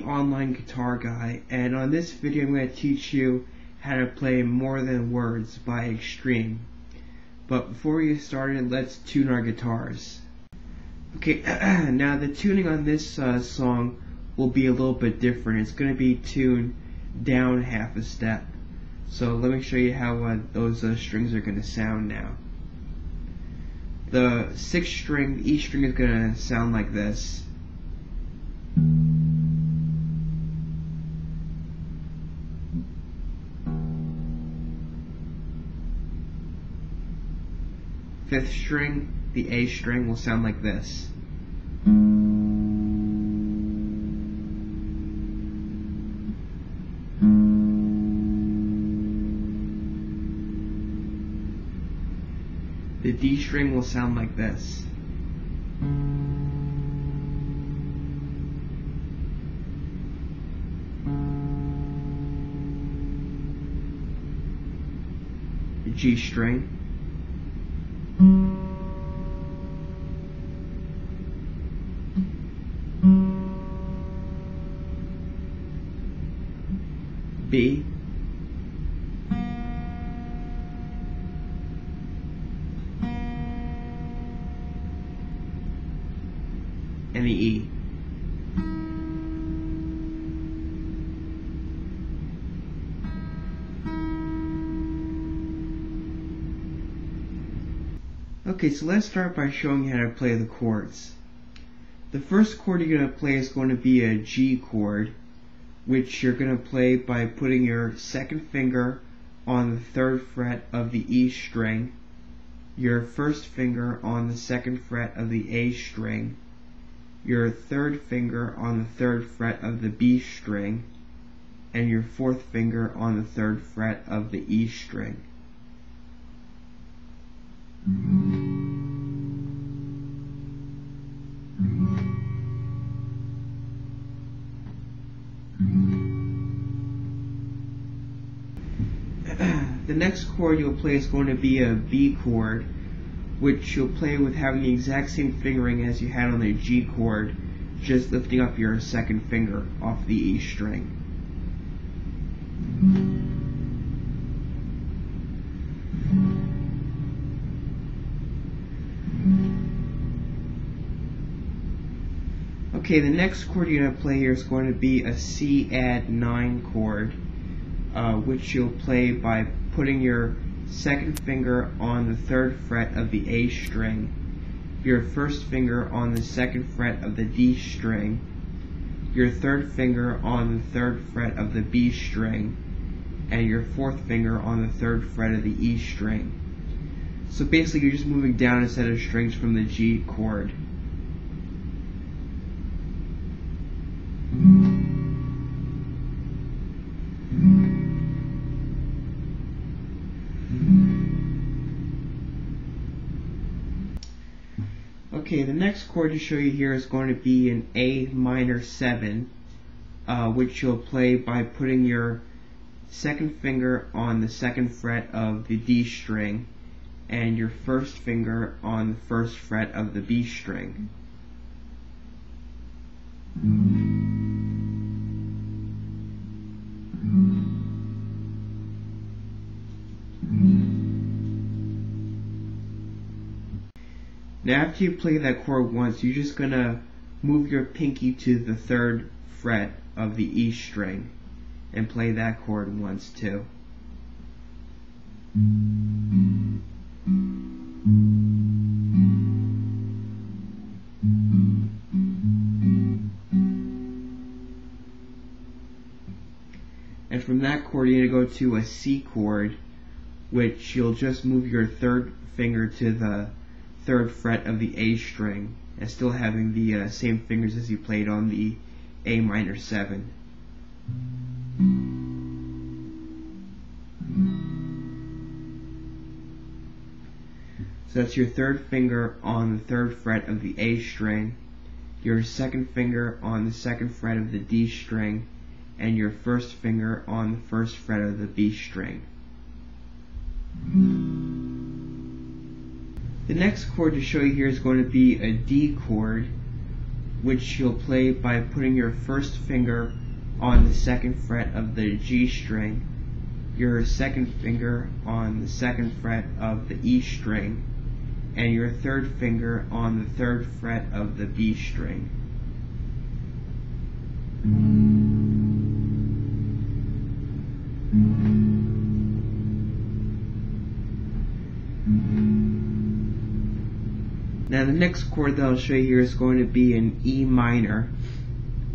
Online Guitar Guy, and on this video I'm going to teach you how to play More Than Words by Extreme. But before we get started, let's tune our guitars. Okay, now the tuning on this song will be a little bit different. It's going to be tuned down half a step. So let me show you how those strings are going to sound now. The 6th string, the E string, is going to sound like this. Fifth string, the A string, will sound like this. The D string will sound like this. The G string. B, and the E. Okay, so let's start by showing you how to play the chords. The first chord you're going to play is going to be a G chord, which you're going to play by putting your 2nd finger on the 3rd fret of the E string, your 1st finger on the 2nd fret of the A string, your 3rd finger on the 3rd fret of the B string, and your 4th finger on the 3rd fret of the E string. The next chord you'll play is going to be a B chord, which you'll play with having the exact same fingering as you had on the G chord, just lifting up your 2nd finger off the E string. Okay, the next chord you're going to play here is going to be a C add 9 chord, which you'll play by putting your 2nd finger on the 3rd fret of the A string, your 1st finger on the 2nd fret of the D string, your 3rd finger on the 3rd fret of the B string, and your 4th finger on the 3rd fret of the E string. So basically you're just moving down a set of strings from the G chord. Okay, the next chord to show you here is going to be an A minor 7, which you'll play by putting your 2nd finger on the 2nd fret of the D string and your 1st finger on the 1st fret of the B string. Now after you play that chord once, you're just going to move your pinky to the 3rd fret of the E string and play that chord once too. And from that chord you're going to go to a C chord, which you'll just move your 3rd finger to the 3rd fret of the A string and still having the same fingers as you played on the A minor 7. So that's your 3rd finger on the 3rd fret of the A string, your 2nd finger on the 2nd fret of the D string, and your 1st finger on the 1st fret of the B string. The next chord to show you here is going to be a D chord, which you'll play by putting your first finger on the second fret of the G string, your second finger on the second fret of the E string, and your third finger on the third fret of the B string. Now the next chord that I'll show you here is going to be an E minor,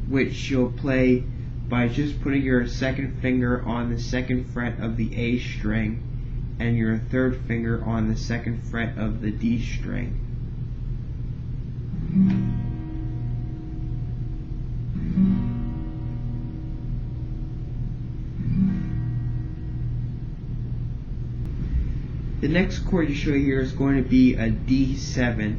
which you'll play by just putting your second finger on the second fret of the A string and your third finger on the second fret of the D string. The next chord to show you here is going to be a D7,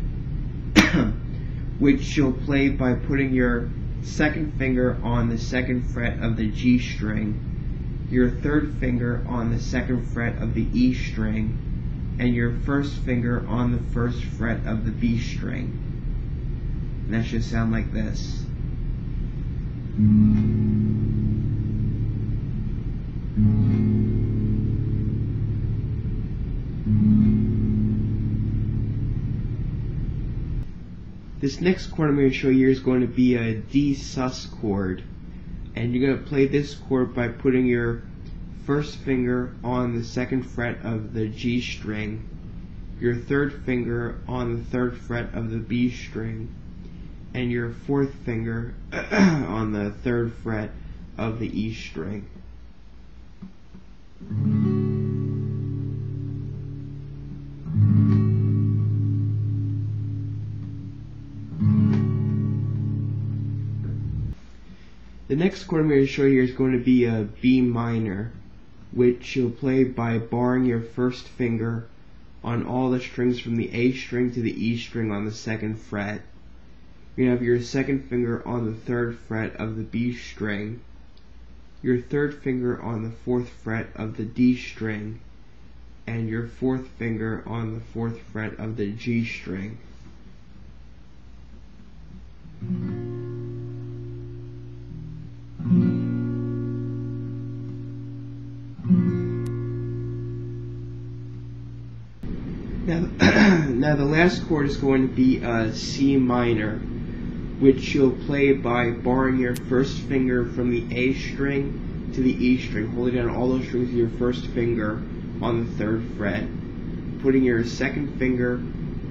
which you'll play by putting your second finger on the second fret of the G string, your third finger on the second fret of the E string, and your first finger on the first fret of the B string. And that should sound like this. This next chord I'm going to show you is going to be a D sus chord, and you're going to play this chord by putting your first finger on the second fret of the G string, your third finger on the third fret of the B string, and your fourth finger on the third fret of the E string. The next chord I'm going to show you is going to be a B minor, which you'll play by barring your first finger on all the strings from the A string to the E string on the second fret. You're going to have your second finger on the third fret of the B string, your third finger on the fourth fret of the D string, and your fourth finger on the fourth fret of the G string. Now the last chord is going to be a C minor, which you'll play by barring your first finger from the A string to the E string, holding down all those strings with your first finger on the third fret, putting your second finger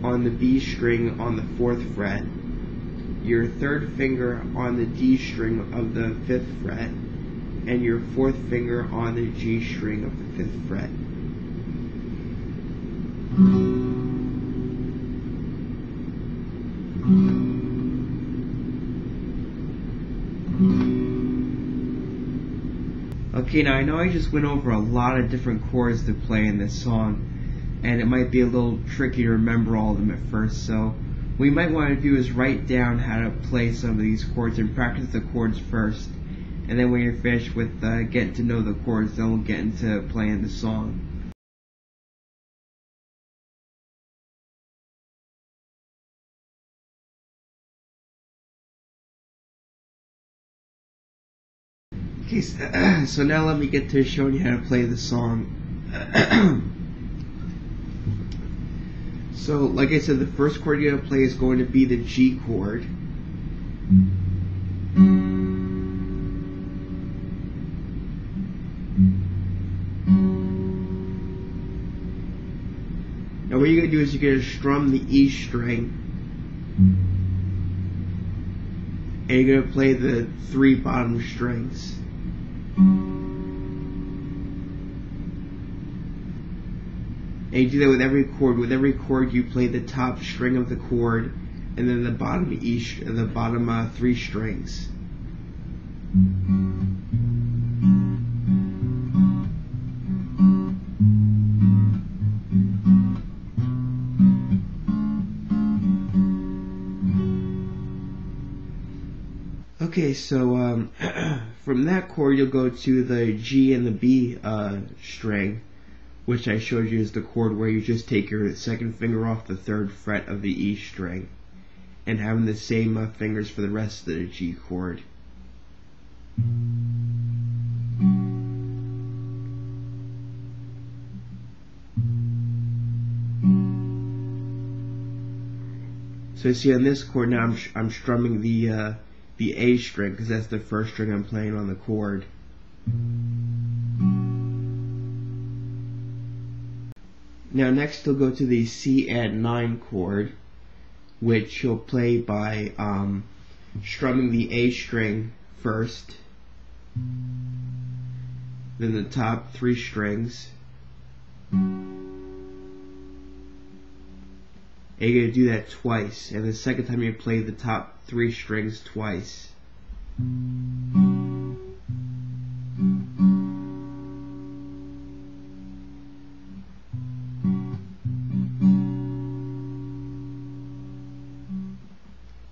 on the B string on the fourth fret, your third finger on the D string of the fifth fret, and your fourth finger on the G string of the fifth fret. Okay, now I know I just went over a lot of different chords to play in this song, and it might be a little tricky to remember all of them at first, so what you might want to do is write down how to play some of these chords and practice the chords first, and then when you're finished with getting to know the chords, then we'll get into playing the song. Okay, so now let me get to showing you how to play the song. So, like I said, the first chord you're going to play is going to be the G chord. Now what you're going to do is you're going to strum the E string, and you're going to play the three bottom strings. And you do that with every chord. With every chord, you play the top string of the chord, and then the bottom three strings. Okay, so from that chord, you'll go to the G and the B string, which I showed you is the chord where you just take your second finger off the third fret of the E string. and having the same fingers for the rest of the G chord. So you see on this chord now I'm strumming the A string because that's the first string I'm playing on the chord. Now next you'll go to the C add 9 chord, which you'll play by strumming the A string first, then the top 3 strings. And you're going to do that twice, and the second time you play the top 3 strings twice.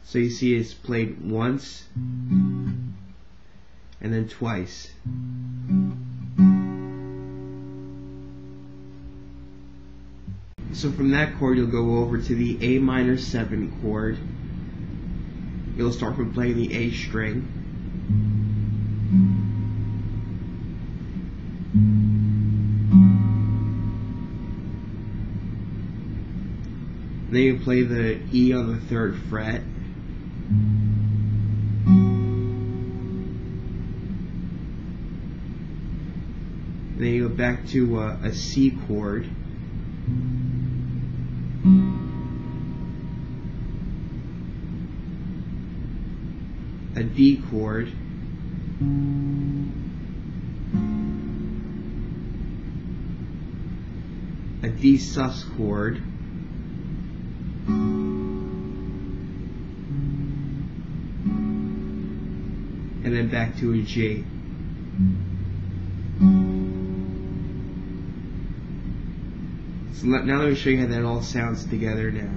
So you see it's played once and then twice. So from that chord you'll go over to the A minor 7 chord. You'll start from playing the A string. Then you play the E on the 3rd fret. Then you go back to a C chord. A D chord, a D sus chord, and then back to a G. So now let me show you how that all sounds together now.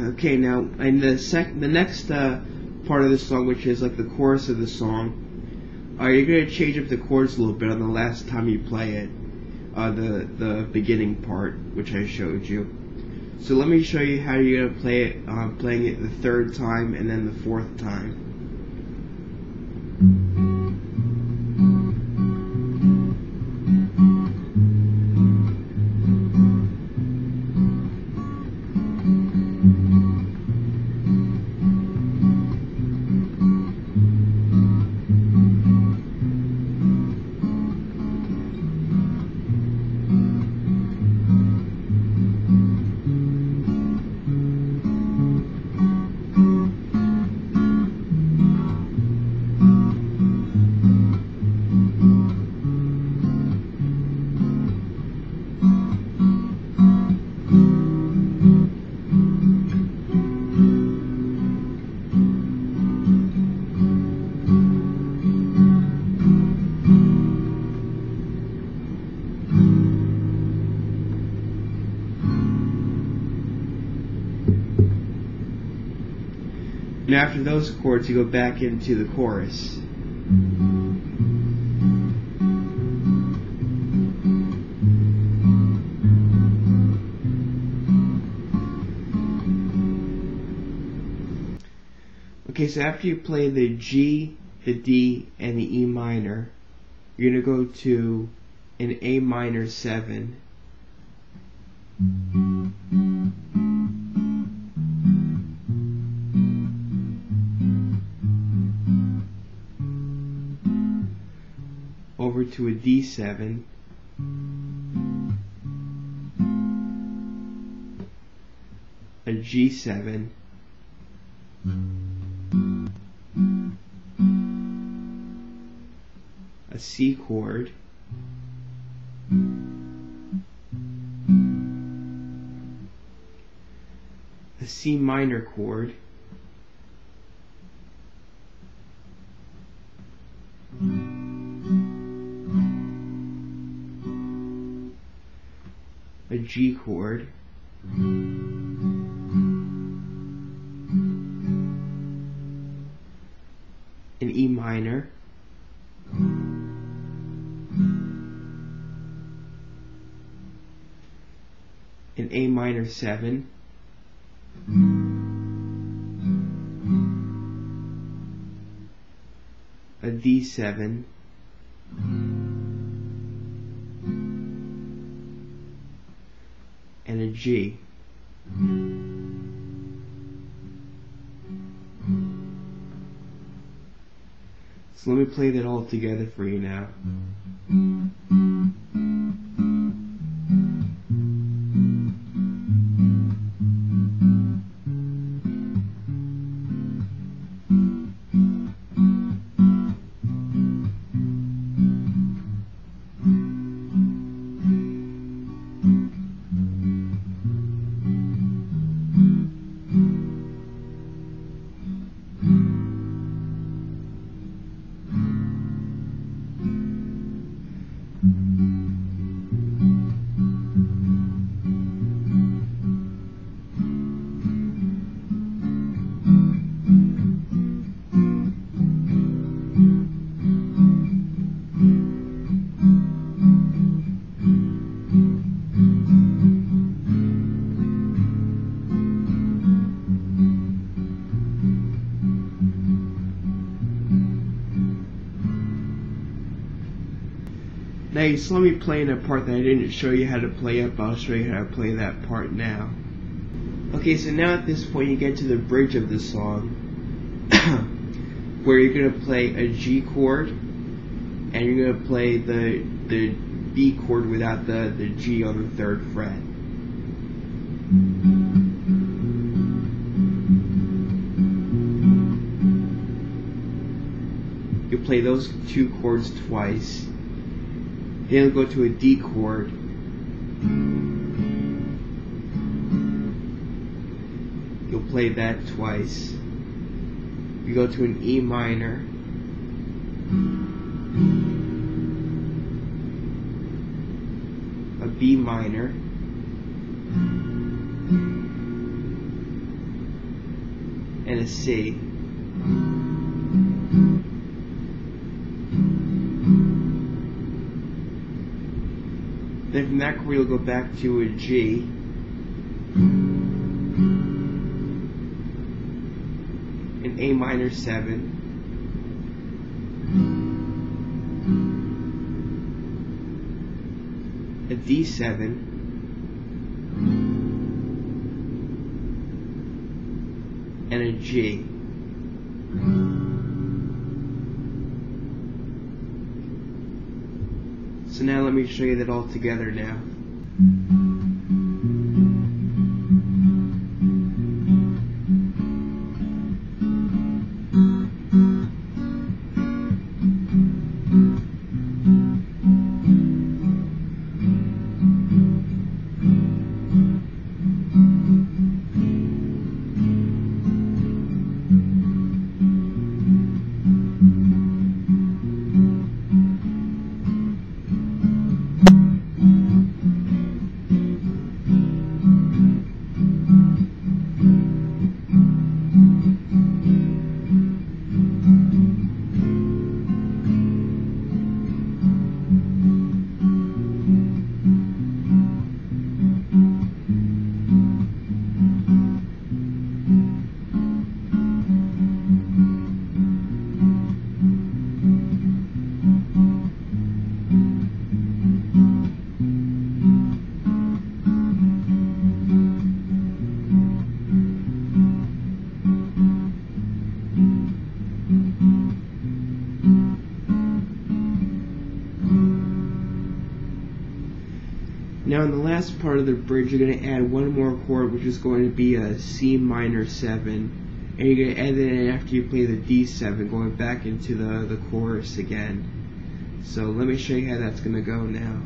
Okay, now in the next part of the song, which is like the chorus of the song, you're going to change up the chords a little bit on the last time you play it, the beginning part, which I showed you. So let me show you how you're going to play it, playing it the 3rd time and then the 4th time. And after those chords, you go back into the chorus. Okay, so after you play the G, the D, and the E minor, you're going to go to an A minor 7. Over to a D7, a G7, a C chord, a C minor chord, a G chord, an E minor, an A minor 7, a D7, and a G. So let me play that all together for you now. Now you saw me playing a part that I didn't show you how to play up, I'll show you how to play that part now. Okay, so now at this point you get to the bridge of the song where you're going to play a G chord and you're going to play the B chord without the G on the 3rd fret. You play those 2 chords twice. Then you'll go to a D chord. You'll play that twice. You go to an E minor. A B minor. And a C. Then from that chord you'll go back to a G, an A minor 7, a D7, and a G. So now let me show you that all together now. Now in the last part of the bridge you're going to add one more chord, which is going to be a C minor 7, and you're going to add it in after you play the D7, going back into the chorus again. So let me show you how that's going to go now.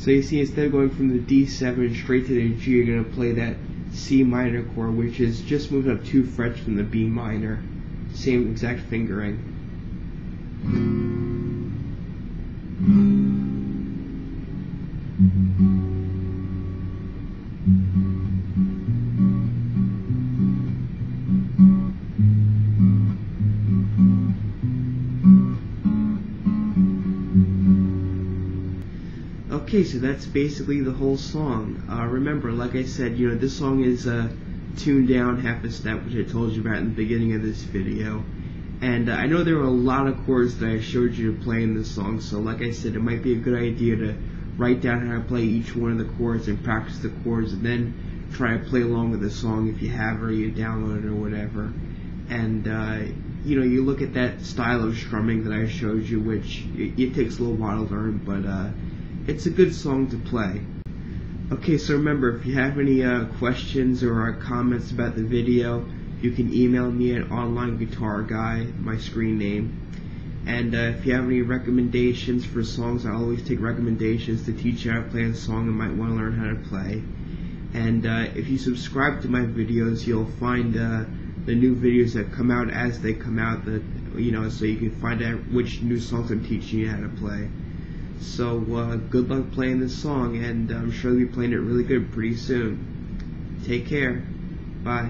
So you see, instead of going from the D7 straight to the G, you're going to play that C minor chord, which is just moved up 2 frets from the B minor. Same exact fingering. Okay, so that's basically the whole song. Remember, like I said, this song is tuned down half a step, which I told you about in the beginning of this video. And I know there were a lot of chords that I showed you to play in this song, so like I said, it might be a good idea to write down how to play each one of the chords and practice the chords, and then try to play along with the song if you have or you download it or whatever. And you look at that style of strumming that I showed you, which it takes a little while to learn, but it's a good song to play. Okay, so remember, if you have any questions or comments about the video, you can email me at Onlineguitarguy, my screen name. And if you have any recommendations for songs, I always take recommendations to teach you how to play a song and might want to learn how to play. And if you subscribe to my videos, you'll find the new videos that come out as they come out, so you can find out which new songs I'm teaching you how to play. So good luck playing this song, and I'm sure you'll be playing it really good pretty soon. Take care. Bye.